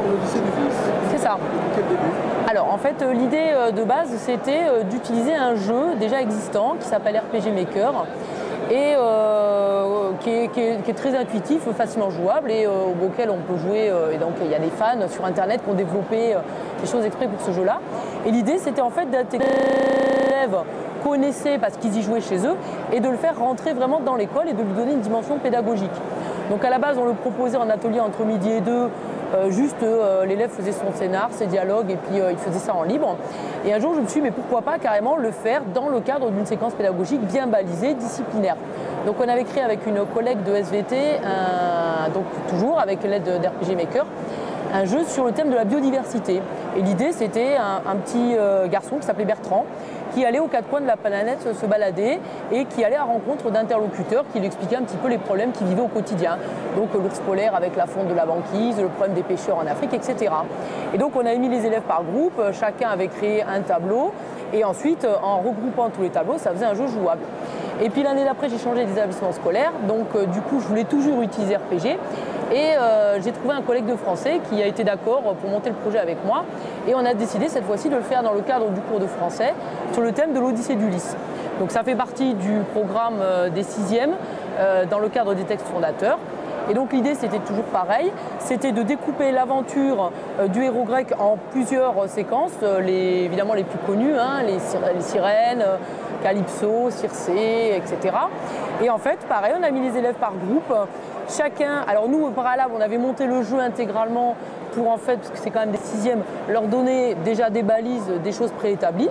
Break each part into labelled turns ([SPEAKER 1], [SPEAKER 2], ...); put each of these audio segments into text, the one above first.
[SPEAKER 1] l'Odyssée du Lys.
[SPEAKER 2] C'est ça.
[SPEAKER 1] Quel début?
[SPEAKER 2] Alors en fait l'idée de base c'était d'utiliser un jeu déjà existant qui s'appelle RPG Maker et qui est très intuitif, facilement jouable et auquel on peut jouer. Et donc il y a des fans sur internet qui ont développé des choses exprès pour ce jeu-là. Et l'idée c'était en fait d'intégrer les élèves connaissaient parce qu'ils y jouaient chez eux et de le faire rentrer vraiment dans l'école et de lui donner une dimension pédagogique. Donc à la base on le proposait en atelier entre midi et 2. L'élève faisait son scénar, ses dialogues et puis il faisait ça en libre. Et un jour je me suis dit mais pourquoi pas carrément le faire dans le cadre d'une séquence pédagogique bien balisée, disciplinaire. Donc on avait créé avec une collègue de SVT, donc toujours avec l'aide d'RPG Maker, un jeu sur le thème de la biodiversité. Et l'idée c'était un petit garçon qui s'appelait Bertrand, qui allait aux quatre coins de la planète se balader et qui allait à rencontre d'interlocuteurs qui lui expliquaient un petit peu les problèmes qu'il vivait au quotidien. Donc l'ours polaire avec la fonte de la banquise, le problème des pêcheurs en Afrique, etc. Et donc on avait mis les élèves par groupe, chacun avait créé un tableau et ensuite en regroupant tous les tableaux, ça faisait un jeu jouable. Et puis l'année d'après, j'ai changé d'établissement scolaire, donc du coup je voulais toujours utiliser RPG. Et j'ai trouvé un collègue de français qui a été d'accord pour monter le projet avec moi. Et on a décidé cette fois-ci de le faire dans le cadre du cours de français sur le thème de l'Odyssée d'Ulysse. Donc ça fait partie du programme des 6e dans le cadre des textes fondateurs. Et donc l'idée c'était toujours pareil, c'était de découper l'aventure du héros grec en plusieurs séquences, évidemment les plus connues, hein, les sirènes, Calypso, Circé, etc. Et en fait pareil, on a mis les élèves par groupe. Chacun, alors nous au préalable on avait monté le jeu intégralement pour en fait, parce que c'est quand même des 6e, leur donner déjà des balises, des choses préétablies.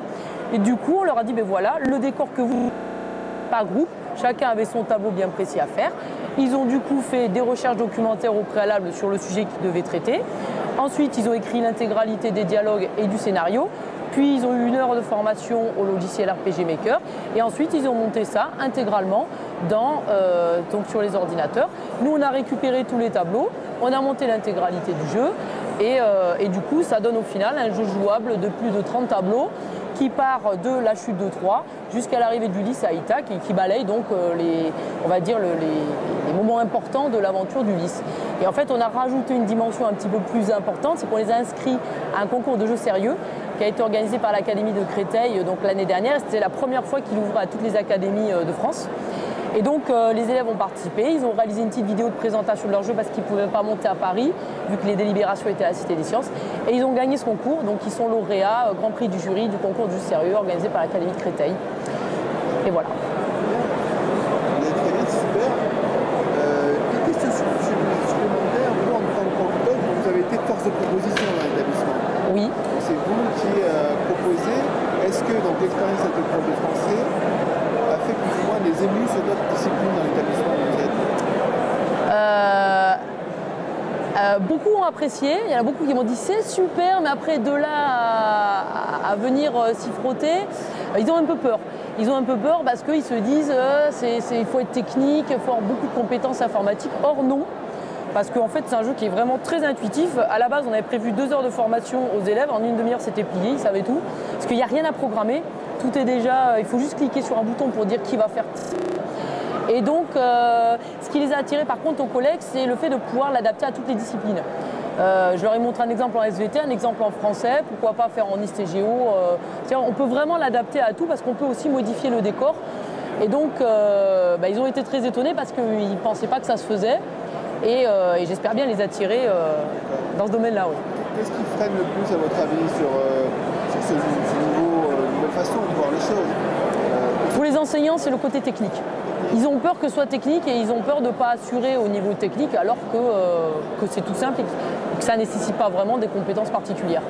[SPEAKER 2] Et du coup on leur a dit ben voilà, le décor que vous par groupe, chacun avait son tableau bien précis à faire. Ils ont du coup fait des recherches documentaires au préalable sur le sujet qu'ils devaient traiter. Ensuite ils ont écrit l'intégralité des dialogues et du scénario. Puis ils ont eu 1 heure de formation au logiciel RPG Maker et ensuite ils ont monté ça intégralement donc sur les ordinateurs. Nous on a récupéré tous les tableaux, on a monté l'intégralité du jeu et du coup ça donne au final un jeu jouable de plus de 30 tableaux qui part de la chute de Troie jusqu'à l'arrivée d'Ulysse à Ithaque et qui balaye donc les moments importants de l'aventure d'Ulysse. Et en fait on a rajouté une dimension un petit peu plus importante, c'est qu'on les a inscrits à un concours de jeux sérieux qui a été organisé par l'Académie de Créteil donc l'année dernière. C'était la première fois qu'il ouvrait à toutes les académies de France. Et donc les élèves ont participé, ils ont réalisé une petite vidéo de présentation de leur jeu parce qu'ils ne pouvaient pas monter à Paris vu que les délibérations étaient à la Cité des Sciences. Et ils ont gagné ce concours, donc ils sont lauréats, grand prix du jury du concours du sérieux organisé par l'Académie de Créteil. Et voilà.
[SPEAKER 1] Très bien, super. Des questions supplémentaires, vous en tant que vous avez été force de proposition dans l'établissement.
[SPEAKER 2] Oui.
[SPEAKER 1] C'est vous qui proposez. Est-ce que donc l'expérience avec le prof de français a fait plus ou moins des émus sur d'autres disciplines dans l'établissement où vous êtes?
[SPEAKER 2] Beaucoup ont apprécié, il y en a beaucoup qui m'ont dit c'est super, mais après de là à venir s'y frotter, ils ont un peu peur. Ils ont un peu peur parce qu'ils se disent il faut être technique, il faut avoir beaucoup de compétences informatiques. Or non, parce qu'en fait c'est un jeu qui est vraiment très intuitif. À la base on avait prévu 2 heures de formation aux élèves, en 1 demi-heure c'était plié, ils savaient tout. Parce qu'il n'y a rien à programmer, tout est déjà, il faut juste cliquer sur un bouton pour dire qui va faire. Et donc, ce qui les a attirés par contre aux collègues, c'est le fait de pouvoir l'adapter à toutes les disciplines. Je leur ai montré un exemple en SVT, un exemple en français, pourquoi pas faire en Hist et Géo. On peut vraiment l'adapter à tout parce qu'on peut aussi modifier le décor. Et donc, ils ont été très étonnés parce qu'ils ne pensaient pas que ça se faisait. Et j'espère bien les attirer dans ce domaine-là. Oui.
[SPEAKER 1] Qu'est-ce qui freine le plus, à votre avis, sur ce nouveau, nouvelle façon de voir les choses?
[SPEAKER 2] Pour les enseignants, c'est le côté technique. Ils ont peur que ce soit technique et ils ont peur de ne pas assurer au niveau technique alors que c'est tout simple et que ça ne nécessite pas vraiment des compétences particulières.